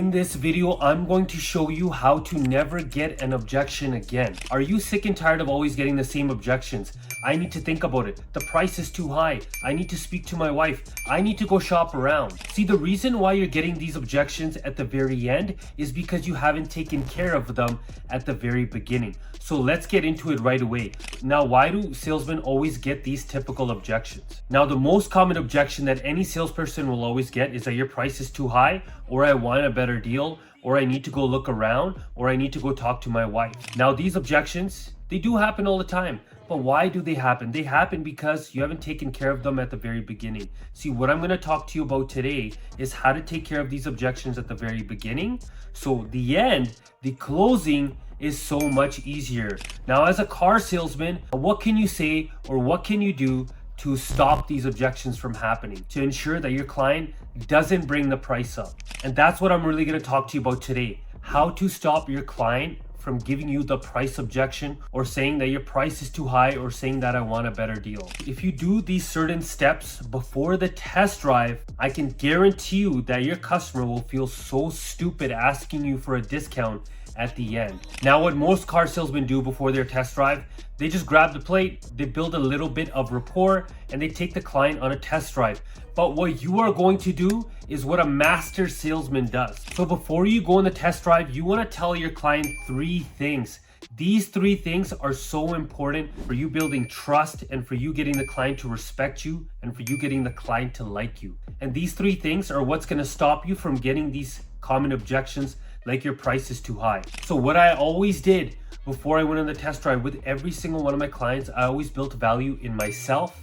In this video, I'm going to show you how to never get an objection again. Are you sick and tired of always getting the same objections? I need to think about it. The price is too high. I need to speak to my wife. I need to go shop around. See, the reason why you're getting these objections at the very end is because you haven't taken care of them at the very beginning. So let's get into it right away. Now, why do salesmen always get these typical objections? Now, the most common objection that any salesperson will always get is that your price is too high, or I want a better deal, or I need to go look around, or I need to go talk to my wife. Now, these objections, they do happen all the time. But why do they happen? They happen because you haven't taken care of them at the very beginning. See, what I'm going to talk to you about today is how to take care of these objections at the very beginning. So the end, the closing, is so much easier. Now, as a car salesman, what can you say or what can you do to stop these objections from happening, to ensure that your client doesn't bring the price up? And that's what I'm really going to talk to you about today. How to stop your client from giving you the price objection, or saying that your price is too high, or saying that I want a better deal. If you do these certain steps before the test drive, I can guarantee you that your customer will feel so stupid asking you for a discount at the end. Now, what most car salesmen do before their test drive, they just grab the plate, they build a little bit of rapport, and they take the client on a test drive. But what you are going to do is what a master salesman does. So before you go on the test drive, you want to tell your client 3 things. These 3 things are so important for you building trust, and for you getting the client to respect you, and for you getting the client to like you. And these 3 things are what's going to stop you from getting these common objections like your price is too high. So what I always did before I went on the test drive with every single one of my clients, I always built value in myself,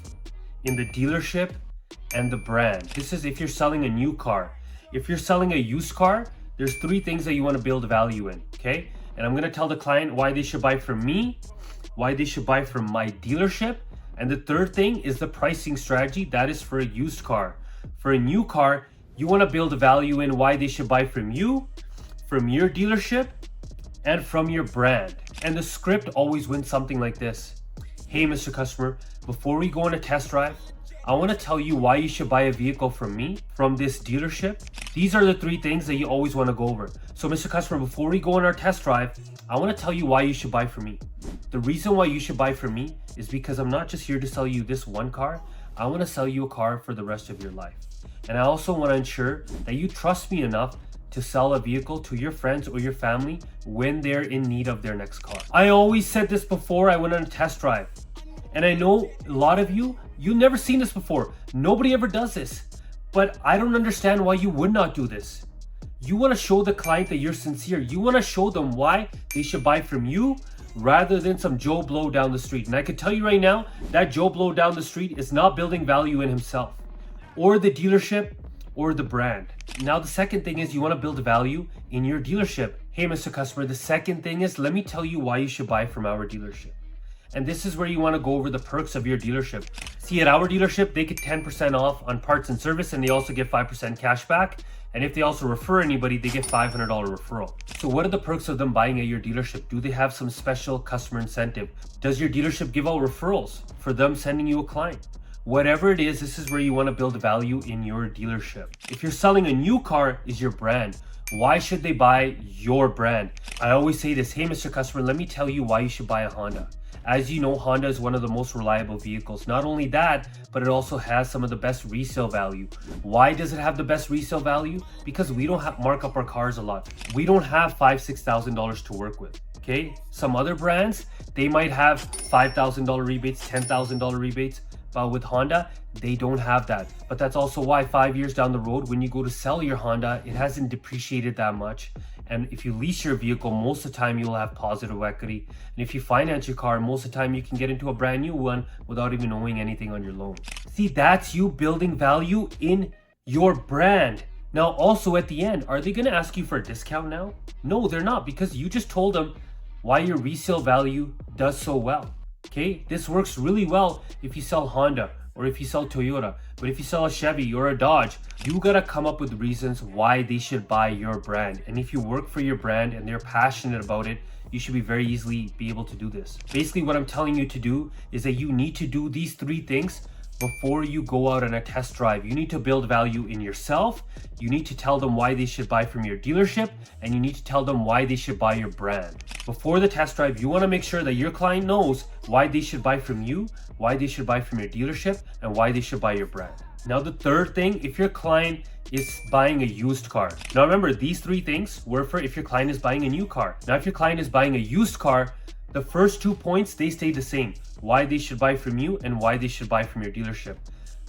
in the dealership, and the brand. This is if you're selling a new car. If you're selling a used car, there's 3 things that you want to build value in, okay? And I'm going to tell the client why they should buy from me, why they should buy from my dealership, and the 3rd thing is the pricing strategy. That is for a used car. For a new car, you want to build value in why they should buy from you, from your dealership, and from your brand. And the script always went something like this. Hey, Mr. Customer, before we go on a test drive, I want to tell you why you should buy a vehicle from me, from this dealership. These are the 3 things that you always want to go over. So, Mr. Customer, before we go on our test drive, I want to tell you why you should buy from me. The reason why you should buy from me is because I'm not just here to sell you this one car. I want to sell you a car for the rest of your life. And I also want to ensure that you trust me enough to sell a vehicle to your friends or your family when they're in need of their next car. I always said this before I went on a test drive. And I know a lot of you've never seen this before. Nobody ever does this. But I don't understand why you would not do this. You want to show the client that you're sincere. You want to show them why they should buy from you rather than some Joe Blow down the street. And I can tell you right now, that Joe Blow down the street is not building value in himself, or the dealership, or the brand. Now, the second thing is you want to build value in your dealership. Hey, Mr. Customer, the second thing is, let me tell you why you should buy from our dealership. And this is where you want to go over the perks of your dealership. See, at our dealership, they get 10% off on parts and service, and they also get 5% cash back. And if they also refer anybody, they get $500 referral. So what are the perks of them buying at your dealership? Do they have some special customer incentive? Does your dealership give out referrals for them sending you a client? Whatever it is, this is where you want to build value in your dealership. If you're selling a new car, is your brand. Why should they buy your brand? I always say this, hey, Mr. Customer, let me tell you why you should buy a Honda. As you know, Honda is one of the most reliable vehicles. Not only that, but it also has some of the best resale value. Why does it have the best resale value? Because we don't mark up our cars a lot. We don't have $5,000, $6,000 to work with. Okay? Some other brands, they might have $5,000 rebates, $10,000 rebates. But with Honda, they don't have that. But that's also why 5 years down the road, when you go to sell your Honda, it hasn't depreciated that much. And if you lease your vehicle, most of the time you'll have positive equity. And if you finance your car, most of the time you can get into a brand new one without even owing anything on your loan. See, that's you building value in your brand. Now, also at the end, are they going to ask you for a discount now? No, they're not, because you just told them why your resale value does so well. Okay, this works really well if you sell Honda or if you sell Toyota. But if you sell a Chevy or a Dodge, you gotta come up with reasons why they should buy your brand. And if you work for your brand and they're passionate about it, you should be very easily be able to do this. Basically, what I'm telling you to do is that you need to do these 3 things before you go out on a test drive. You need to build value in yourself. You need to tell them why they should buy from your dealership, and you need to tell them why they should buy your brand. Before the test drive, you want to make sure that your client knows why they should buy from you, why they should buy from your dealership, and why they should buy your brand. Now, the third thing, if your client is buying a used car. Now remember, these three things work for if your client is buying a new car. Now, if your client is buying a used car, the first 2 points, they stay the same. Why they should buy from you and why they should buy from your dealership.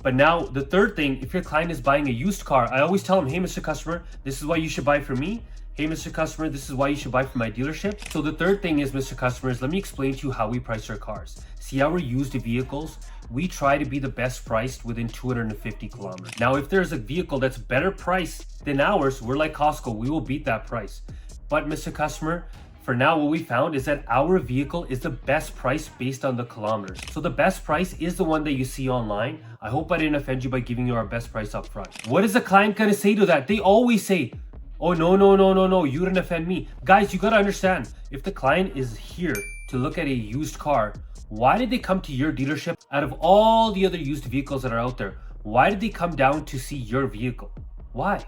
But now the third thing, if your client is buying a used car, I always tell them, hey, Mr. Customer, this is why you should buy from me. Hey, Mr. Customer, this is why you should buy from my dealership. So the third thing is, Mr. Customers, let me explain to you how we price our cars. See, our used vehicles, we try to be the best priced within 250 kilometers. Now, if there's a vehicle that's better priced than ours, we're like Costco, we will beat that price. But Mr. Customer, for now, what we found is that our vehicle is the best price based on the kilometers. So the best price is the one that you see online. I hope I didn't offend you by giving you our best price up front. What is the client gonna say to that? They always say, oh, no, you didn't offend me. Guys, you gotta understand, if the client is here to look at a used car, why did they come to your dealership out of all the other used vehicles that are out there? Why did they come down to see your vehicle? Why?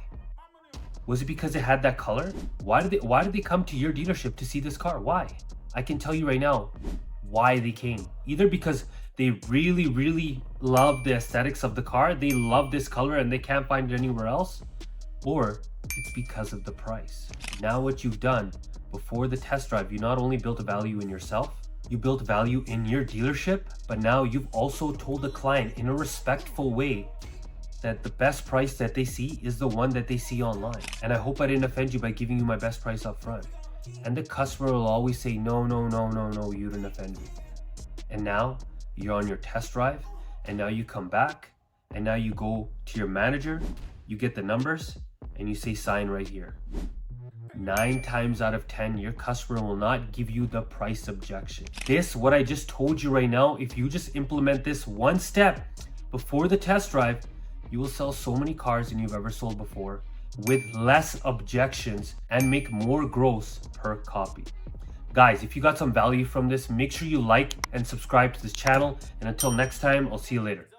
Was it because it had that color? Why did they come to your dealership to see this car? Why? I can tell you right now why they came. Either because they really love the aesthetics of the car, they love this color and they can't find it anywhere else, or it's because of the price. Now what you've done before the test drive, you not only built a value in yourself, you built value in your dealership, but now you've also told the client in a respectful way that the best price that they see is the one that they see online. And I hope I didn't offend you by giving you my best price up front. And the customer will always say, no, you didn't offend me. And now you're on your test drive, and now you come back, and now you go to your manager, you get the numbers, and you say sign right here. 9 times out of 10, your customer will not give you the price objection. This, what I just told you right now, if you just implement this one step before the test drive, you will sell so many cars than you've ever sold before with less objections and make more gross per copy. Guys, if you got some value from this, make sure you like and subscribe to this channel. And until next time, I'll see you later.